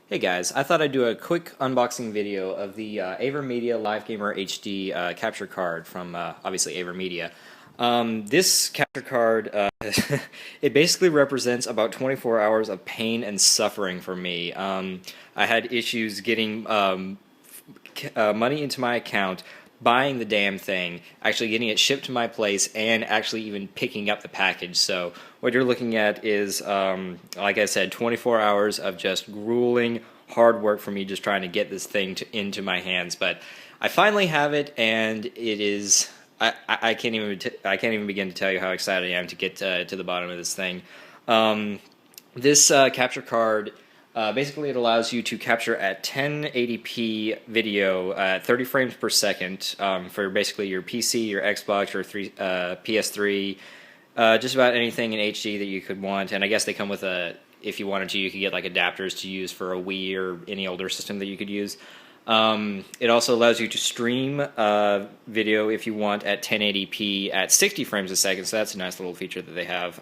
Hey guys, I thought I'd do a quick unboxing video of the AverMedia Live Gamer HD capture card from obviously AverMedia. This capture card, it basically represents about 24 hours of pain and suffering for me. I had issues getting money into my account, buying the damn thing, actually getting it shipped to my place, and actually even picking up the package. So what you're looking at is, like I said, 24 hours of just grueling hard work for me just trying to get this thing into my hands. But I finally have it, and it is. I can't even begin to tell you how excited I am to get to the bottom of this thing. This capture card. Basically, it allows you to capture at 1080p video at 30 frames per second for basically your PC, your Xbox, your PS3, just about anything in HD that you could want. And I guess they come with if you wanted to, you could get like adapters to use for a Wii or any older system that you could use. It also allows you to stream video if you want at 1080p at 60 frames a second. So that's a nice little feature that they have.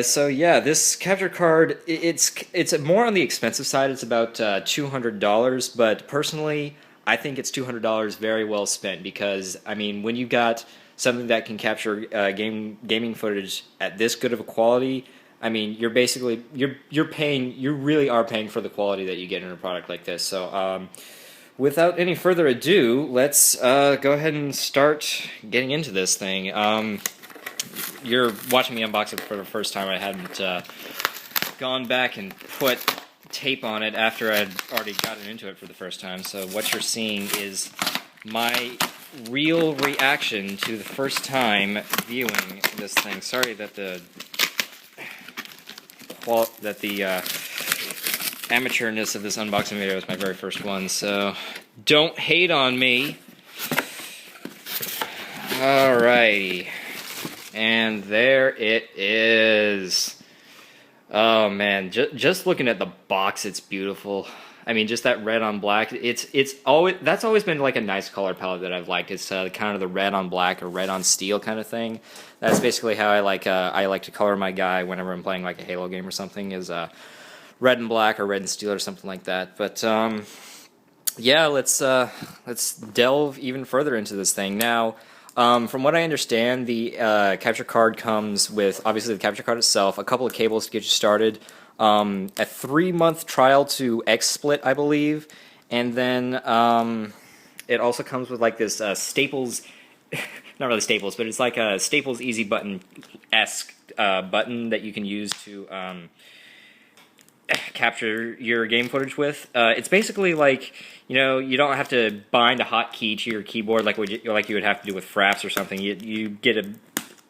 So yeah, this capture card, it's more on the expensive side. It's about $200, but personally, I think it's $200 very well spent because, I mean, when you got something that can capture gaming footage at this good of a quality, I mean, you're basically you really are paying for the quality that you get in a product like this. So without any further ado, let's go ahead and start getting into this thing. You're watching me unbox it for the first time. I hadn't gone back and put tape on it after I'd already gotten into it for the first time. So what you're seeing is my real reaction to the first time viewing this thing. Sorry that the amateurness of this unboxing video is my very first one. So don't hate on me. Alrighty. And there it is. Oh man, just looking at the box, it's beautiful. I mean, just that red on black. That's always been like a nice color palette that I've liked. It's kind of the red on black or red on steel kind of thing. That's basically how I like to color my guy whenever I'm playing like a Halo game or something. Is red and black or red and steel or something like that. But yeah, let's delve even further into this thing now. From what I understand, the capture card comes with, obviously, the capture card itself, a couple of cables to get you started, a 3-month trial to XSplit, I believe, and then it also comes with like this Staples, not really Staples, but it's like a Staples Easy Button-esque button that you can use to capture your game footage with. It's basically like, you know, you don't have to bind a hotkey to your keyboard like you would have to do with Fraps or something. You get a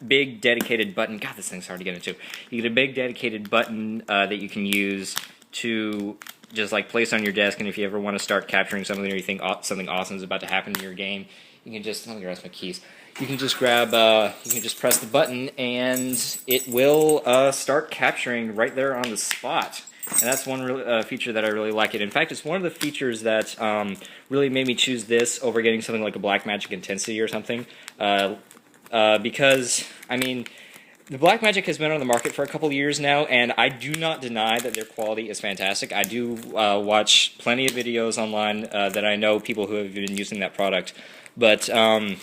big dedicated button. God, this thing's hard to get into. You get a big dedicated button that you can use to just like place on your desk, and if you ever want to start capturing something or you think something awesome is about to happen in your game, you can just, let me grab my keys. You can just you can just press the button and it will start capturing right there on the spot. And that's one feature that I really like it. In fact, it's one of the features that really made me choose this over getting something like a Blackmagic Intensity or something. Because, I mean, the Blackmagic has been on the market for a couple years now, and I do not deny that their quality is fantastic. I do watch plenty of videos online that I know people who have been using that product. But, I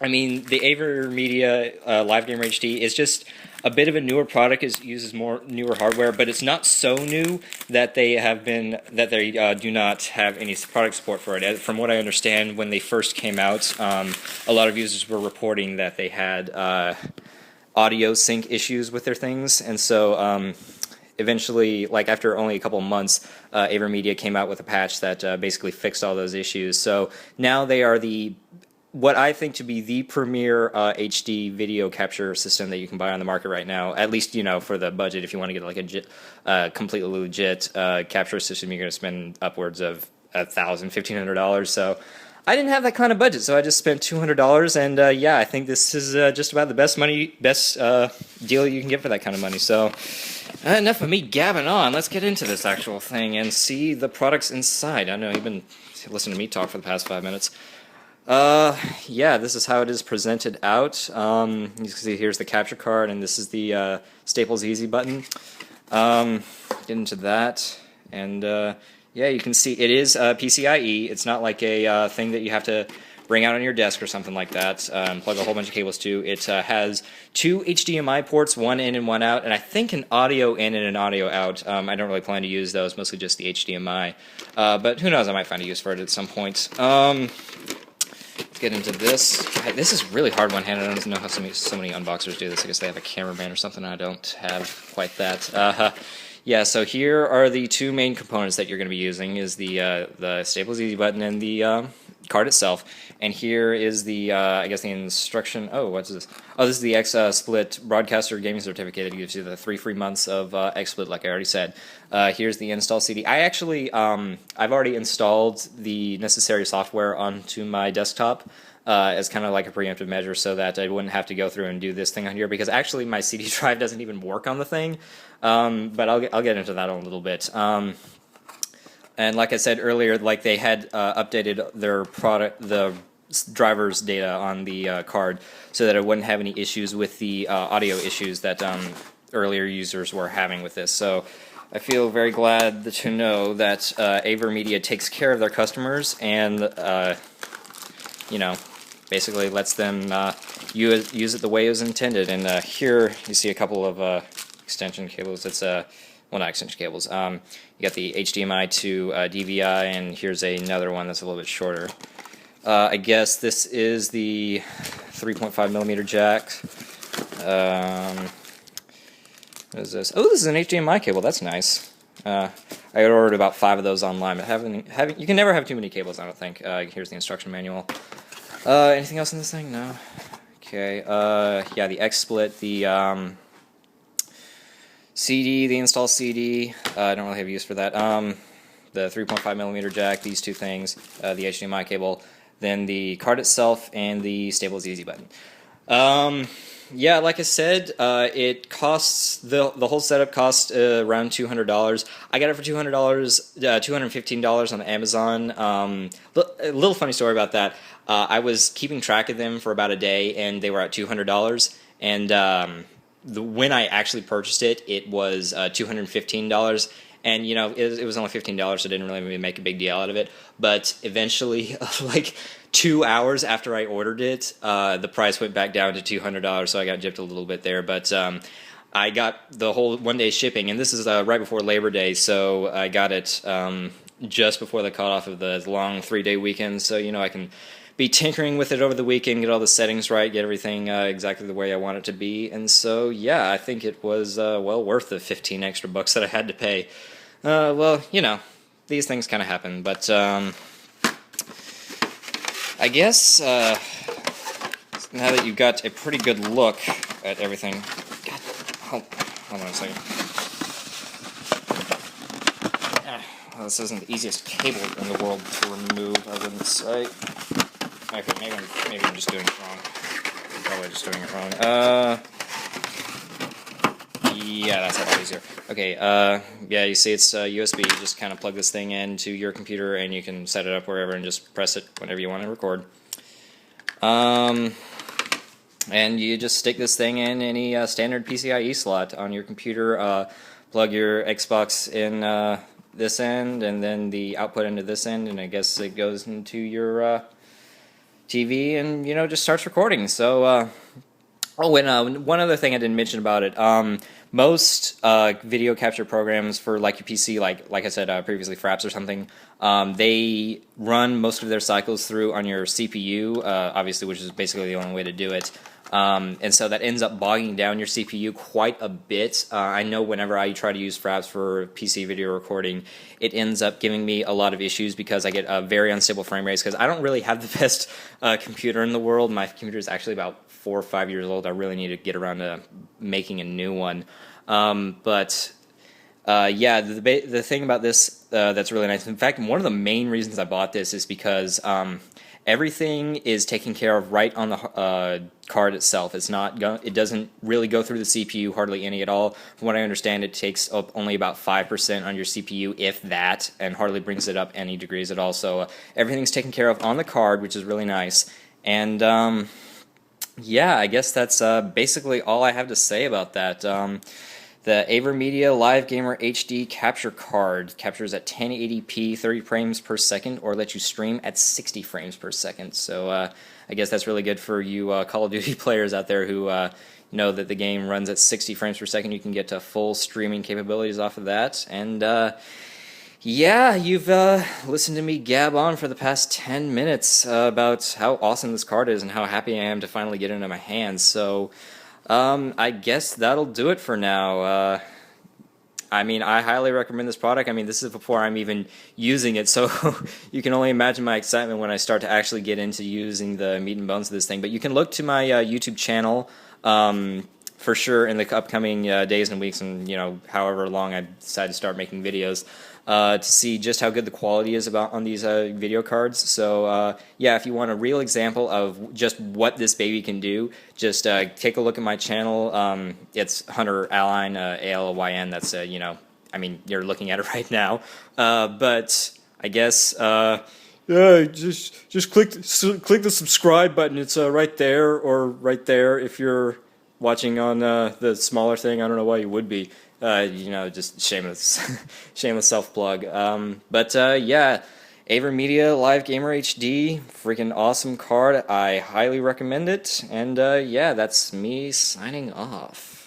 mean, the AverMedia Live Gamer HD is just a bit of a newer product. It uses more newer hardware, but it's not so new that they do not have any product support for it. From what I understand, when they first came out, a lot of users were reporting that they had audio sync issues with their things, and so eventually, like after only a couple of months, AverMedia came out with a patch that basically fixed all those issues. So now they are what I think to be the premier HD video capture system that you can buy on the market right now. At least, you know, for the budget. If you want to get like a completely legit capture system, you're going to spend upwards of $1,000, $1,500. So I didn't have that kind of budget, so I just spent $200. And yeah, I think this is just about the best deal you can get for that kind of money. So enough of me gabbing on. Let's get into this actual thing and see the products inside. I know you've been listening to me talk for the past 5 minutes. Yeah, this is how it is presented out. You can see here's the capture card, and this is the Staples Easy button. Get into that. And yeah, you can see it is PCIe. It's not like a thing that you have to bring out on your desk or something like that. Plug a whole bunch of cables to. It has 2 HDMI ports, one in and one out, and I think an audio in and an audio out. I don't really plan to use those, mostly just the HDMI. But who knows, I might find a use for it at some point. Let's get into this. This is really hard one-handed. I don't know how so many unboxers do this. I guess they have a cameraman or something. I don't have quite that. Yeah, so here are the 2 main components that you're going to be using, is the Staples Easy button and the card itself. And here is the, I guess the instruction, oh, what's this? Oh, this is the XSplit Broadcaster Gaming Certificate. It gives you the 3 free months of XSplit, like I already said. Here's the install CD. I actually, I've already installed the necessary software onto my desktop as kind of like a preemptive measure, so that I wouldn't have to go through and do this thing on here, because actually my CD drive doesn't even work on the thing. But I'll get into that in a little bit. And like I said earlier, like they had updated their the driver's data on the card, so that it wouldn't have any issues with the audio issues that earlier users were having with this. So I feel very glad to know that AverMedia takes care of their customers and, you know, basically lets them use it the way it was intended. And here you see a couple of extension cables. It's well, not extension cables. You got the HDMI to DVI, and here's another one that's a little bit shorter. I guess this is the 3.5mm jack. What is this? Oh, this is an HDMI cable. That's nice. I had ordered about 5 of those online, but you can never have too many cables, I don't think. Here's the instruction manual. Anything else in this thing? No. Okay. Yeah, the XSplit, the CD, the install CD. I don't really have use for that. The 3.5mm jack, these 2 things, the HDMI cable, then the card itself, and the Staples Easy button. Yeah, like I said, it costs, the whole setup costs around $200. I got it for $200, $215 on Amazon. A little funny story about that. I was keeping track of them for about a day, and they were at $200. And when I actually purchased it, it was $215. And, you know, it was only $15, so I didn't really make a big deal out of it. But eventually, like 2 hours after I ordered it, the price went back down to $200, so I got gypped a little bit there. But I got the whole one-day shipping, and this is right before Labor Day, so I got it just before the cutoff of the long 3-day weekend, so, you know, I can be tinkering with it over the weekend, get all the settings right, get everything exactly the way I want it to be. And so, yeah, I think it was well worth the 15 extra bucks that I had to pay. Well, you know, these things kind of happen, but I guess now that you've got a pretty good look at everything, God, hold on a second. Well, this isn't the easiest cable in the world to remove, I wouldn't say. Okay, maybe I'm just doing it wrong. Probably just doing it wrong. Yeah, that's a lot easier. Okay, yeah, you see it's USB. You just kind of plug this thing into your computer, and you can set it up wherever and just press it whenever you want to record. And you just stick this thing in any standard PCIe slot on your computer. Plug your Xbox in this end, and then the output into this end, and I guess it goes into your TV, and, you know, just starts recording. So, oh, and one other thing I didn't mention about it. Most video capture programs for like your PC, like I said previously, for apps or something, they run most of their cycles through on your CPU, obviously, which is basically the only way to do it. And so that ends up bogging down your CPU quite a bit. I know whenever I try to use Fraps for PC video recording, it ends up giving me a lot of issues because I get very unstable frame rates, because I don't really have the best computer in the world. My computer is actually about 4 or 5 years old. I really need to get around to making a new one. But yeah, the thing about this that's really nice, in fact, one of the main reasons I bought this is because everything is taken care of right on the card itself. It doesn't really go through the CPU hardly any at all. From what I understand, it takes up only about 5% on your CPU, if that, and hardly brings it up any degrees at all. So everything's taken care of on the card, which is really nice. And yeah, I guess that's basically all I have to say about that. The AverMedia Live Gamer HD capture card captures at 1080p 30 frames per second, or lets you stream at 60 frames per second. So I guess that's really good for you Call of Duty players out there who know that the game runs at 60 frames per second. You can get to full streaming capabilities off of that. And yeah, you've listened to me gab on for the past 10 minutes about how awesome this card is and how happy I am to finally get it into my hands. So I guess that'll do it for now. I mean, I highly recommend this product. I mean, this is before I'm even using it, so you can only imagine my excitement when I start to actually get into using the meat and bones of this thing. But you can look to my YouTube channel for sure in the upcoming days and weeks, and however long I decide to start making videos, to see just how good the quality is on these video cards. So yeah, if you want a real example of just what this baby can do, just take a look at my channel. It's Hunter Alyn, Alyn. That's I mean, you're looking at it right now. But I guess yeah, just click the subscribe button. It's right there or right there if you're watching on the smaller thing. I don't know why you would be. Just shameless self-plug. But yeah, AverMedia Live Gamer HD, freaking awesome card. I highly recommend it. And yeah, that's me signing off.